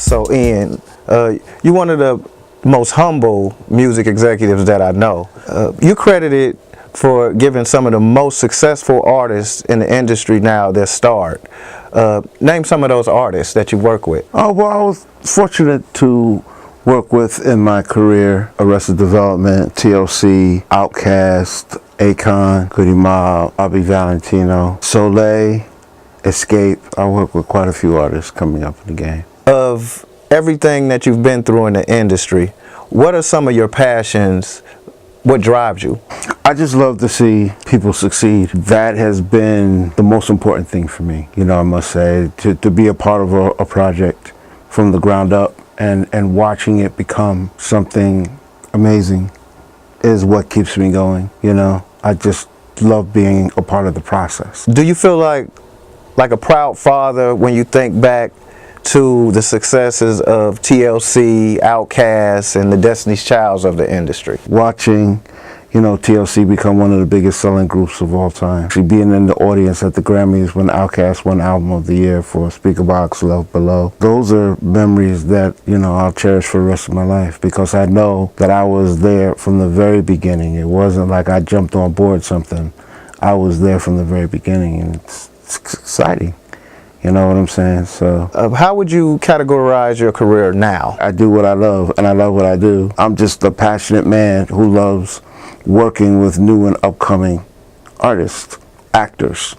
So Ian, you're one of the most humble music executives that I know. You're credited for giving some of the most successful artists in the industry now their start. Name some of those artists that you work with. Oh, well, I was fortunate to work with in my career Arrested Development, TLC, Outkast, Akon, Goodie Mob, Bobby Valentino, Soleil, Xscape. I work with quite a few artists coming up in the game. Of everything that you've been through in the industry, what are some of your passions? What drives you? I just love to see people succeed. That has been the most important thing for me, you know, I must say, to be a part of a project from the ground up and watching it become something amazing is what keeps me going, you know. I just love being a part of the process. Do you feel like a proud father when you think back to the successes of TLC, Outkast, and the Destiny's Childs of the industry? Watching, you know, TLC become one of the biggest selling groups of all time. Actually being in the audience at the Grammys when Outkast won Album of the Year for Speakerboxxx, Love Below. Those are memories that, you know, I'll cherish for the rest of my life because I know that I was there from the very beginning. It wasn't like I jumped on board something. I was there from the very beginning, and it's exciting. You know what I'm saying? So how would you categorize your career now? I do what I love, and I love what I do. I'm just a passionate man who loves working with new and upcoming artists, actors,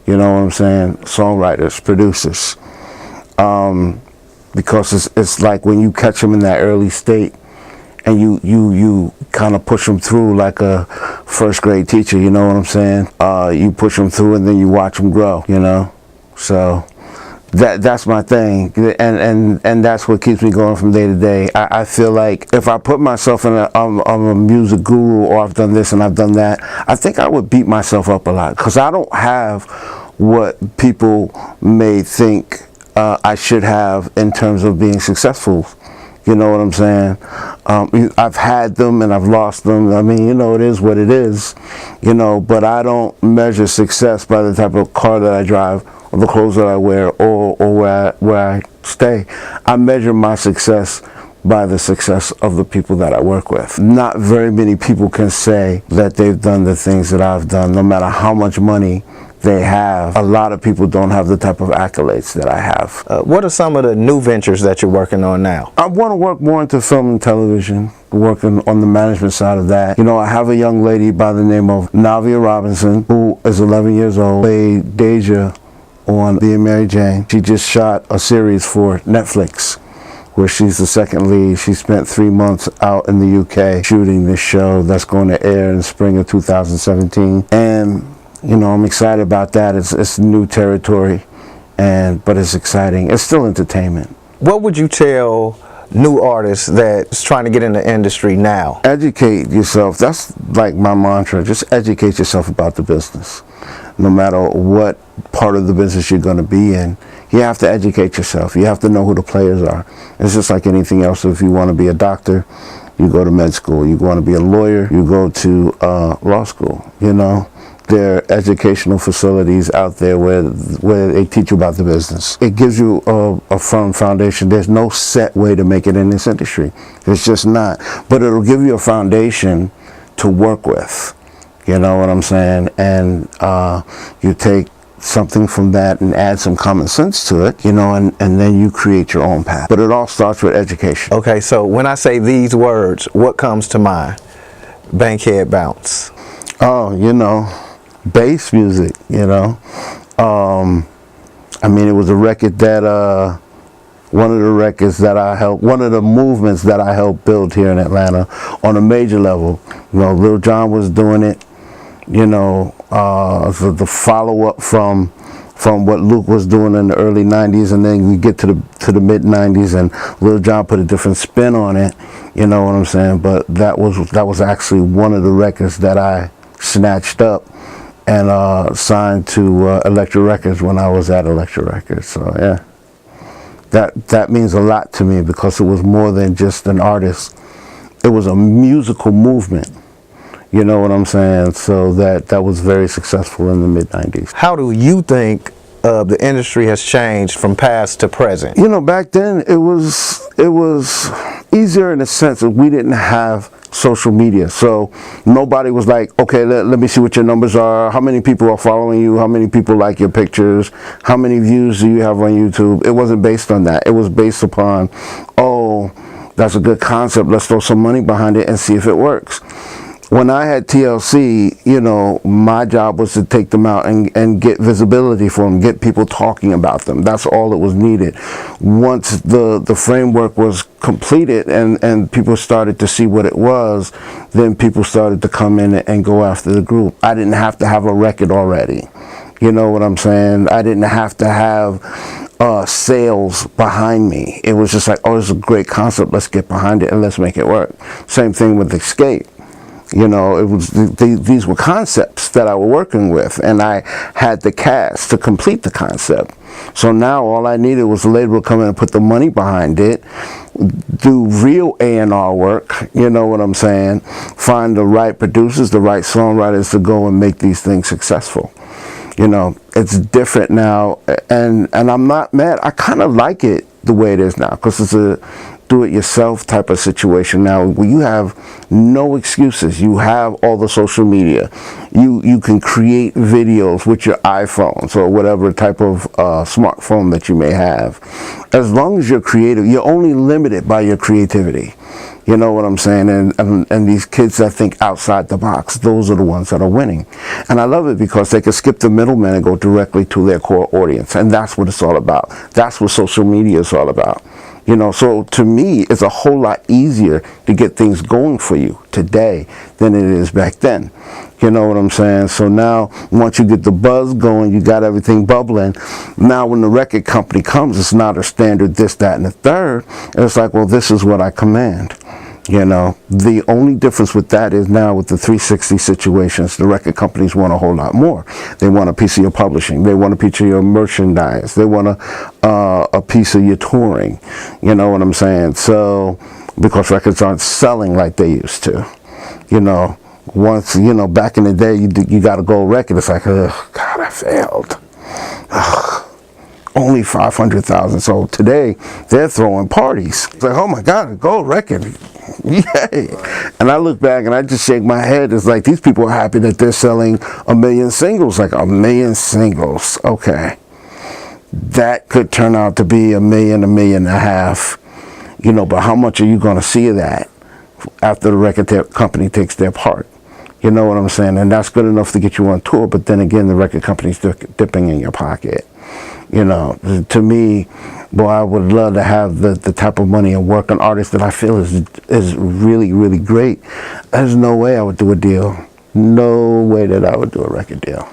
you know what I'm saying, songwriters, producers. Because it's like when you catch them in that early state and you kind of push them through like a first grade teacher, you know what I'm saying? You push them through and then you watch them grow, you know? So that's my thing, and that's what keeps me going from day to day. I feel like if I put myself in I'm a music guru, or I've done this and I've done that, I think I would beat myself up a lot because I don't have what people may think I should have in terms of being successful. You know what I'm saying? I've had them and I've lost them. I mean, you know, it is what it is, you know, but I don't measure success by the type of car that I drive or the clothes that I wear or where I stay. I measure my success by the success of the people that I work with. Not very many people can say that they've done the things that I've done, no matter how much money they have. A lot of people don't have the type of accolades that I have. What are some of the new ventures that you're working on now? I want to work more into film and television, working on the management side of that. You know, I have a young lady by the name of Navia Robinson, who is 11 years old, played Deja on Being Mary Jane. She just shot a series for Netflix where she's the second lead. She spent 3 months out in the UK shooting this show that's going to air in the spring of 2017. And you know, I'm excited about that. It's new territory, but it's exciting. It's still entertainment. What would you tell new artists that's trying to get in the industry now? Educate yourself. That's like my mantra. Just educate yourself about the business. No matter what part of the business you're going to be in, you have to educate yourself. You have to know who the players are. It's just like anything else. If you want to be a doctor, you go to med school. You want to be a lawyer, you go to law school, you know. There are educational facilities out there where they teach you about the business. It gives you a firm foundation. There's no set way to make it in this industry. It's just not. But it'll give you a foundation to work with. You know what I'm saying? And you take something from that and add some common sense to it, you know, and then you create your own path. But it all starts with education. Okay, so when I say these words, what comes to mind? Bankhead Bounce. Oh, you know, bass music, you know. I mean, it was a record that, one of the records that I helped, one of the movements that I helped build here in Atlanta on a major level. You know, Lil Jon was doing it, you know, the follow-up from what Luke was doing in the early 90s, and then we get to the mid 90s and Lil Jon put a different spin on it, you know what I'm saying? But that was actually one of the records that I snatched up and signed to Elektra Records when I was at Elektra Records. So yeah, that means a lot to me because it was more than just an artist. It was a musical movement. You know what I'm saying? So that was very successful in the mid-90s. How do you think the industry has changed from past to present? You know, back then it was easier in the sense that we didn't have social media, so nobody was like, okay, let me see what your numbers are, how many people are following you, how many people like your pictures, how many views do you have on YouTube. It wasn't based on that. It was based upon, oh, that's a good concept, let's throw some money behind it and see if it works. When I had TLC, you know, my job was to take them out and get visibility for them, get people talking about them. That's all that was needed. Once the framework was completed and people started to see what it was, then people started to come in and go after the group. I didn't have to have a record already. You know what I'm saying? I didn't have to have sales behind me. It was just like, oh, this is a great concept, let's get behind it and let's make it work. Same thing with Xscape. You know, it was these were concepts that I was working with, and I had the cast to complete the concept. So now all I needed was a label to come in and put the money behind it, do real A&R work, you know what I'm saying, find the right producers, the right songwriters to go and make these things successful. You know, it's different now, and I'm not mad. I kind of like it the way it is now, because it's a do-it-yourself type of situation now where you have no excuses. You have all the social media. You can create videos with your iPhones or whatever type of smartphone that you may have. As long as you're creative, you're only limited by your creativity. You know what I'm saying? And these kids that think outside the box, those are the ones that are winning. And I love it because they can skip the middleman and go directly to their core audience. And that's what it's all about. That's what social media is all about. You know, so to me, it's a whole lot easier to get things going for you today than it is back then. You know what I'm saying? So now, once you get the buzz going, you got everything bubbling. Now, when the record company comes, it's not a standard this, that, and the third. And it's like, well, this is what I command. You know, the only difference with that is now with the 360 situations, the record companies want a whole lot more. They want a piece of your publishing. They want a piece of your merchandise. They want a piece of your touring. You know what I'm saying? So, because records aren't selling like they used to. You know, once, you know, back in the day, you got a gold record. It's like, oh, God, I failed. Ugh. Only 500,000 sold. Today, they're throwing parties. It's like, oh my God, a gold record. Yay. And I look back and I just shake my head. It's like, these people are happy that they're selling 1 million singles. Like, 1 million singles. Okay. That could turn out to be 1 million, 1.5 million. You know, but how much are you going to see of that after the record company takes their part? You know what I'm saying? And that's good enough to get you on tour. But then again, the record company's dipping in your pocket. You know, to me, boy, I would love to have the type of money and work on artists that I feel is really, really great. There's no way I would do a deal. No way that I would do a record deal.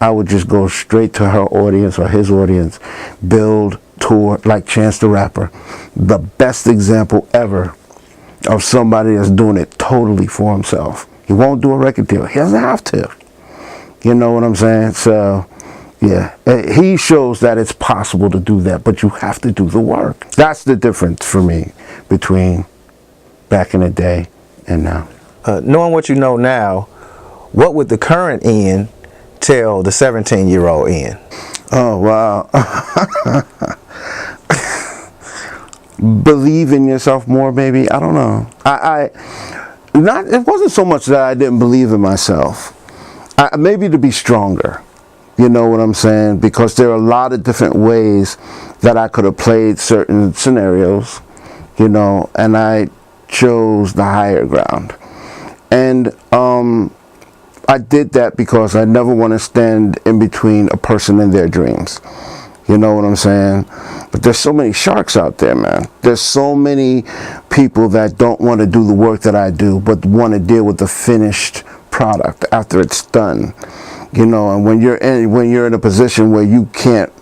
I would just go straight to her audience or his audience, build, tour, like Chance the Rapper. The best example ever of somebody that's doing it totally for himself. He won't do a record deal. He doesn't have to. You know what I'm saying? So, yeah, he shows that it's possible to do that, but you have to do the work. That's the difference for me between back in the day and now. Knowing what you know now, what would the current Ian tell the 17-year-old Ian? Oh, wow. Believe in yourself more, maybe. I don't know. It wasn't so much that I didn't believe in myself. Maybe to be stronger. You know what I'm saying? Because there are a lot of different ways that I could have played certain scenarios, you know, and I chose the higher ground. And I did that because I never want to stand in between a person and their dreams. You know what I'm saying? But there's so many sharks out there, man. There's so many people that don't want to do the work that I do, but want to deal with the finished product after it's done. You know, and when you're in a position where you can't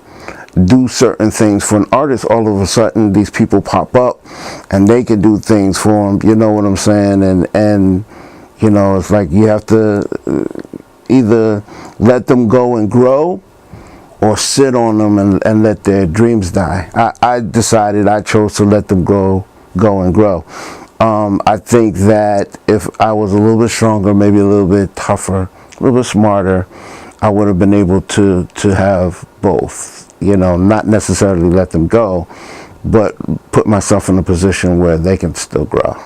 do certain things for an artist, all of a sudden these people pop up and they can do things for them. You know what I'm saying? And you know, it's like you have to either let them go and grow or sit on them and let their dreams die. I decided, I chose to let them go and grow. I think that if I was a little bit stronger, maybe a little bit tougher, a little bit smarter, I would have been able to have both, you know, not necessarily let them go, but put myself in a position where they can still grow.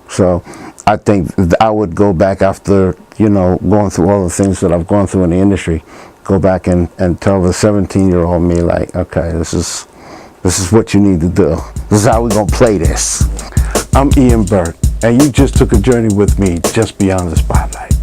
So I think I would go back after, you know, going through all the things that I've gone through in the industry, go back and tell the 17-year-old me, like, okay, this is what you need to do. This is how we're gonna play this. I'm Ian Burke, and you just took a journey with me just beyond the spotlight.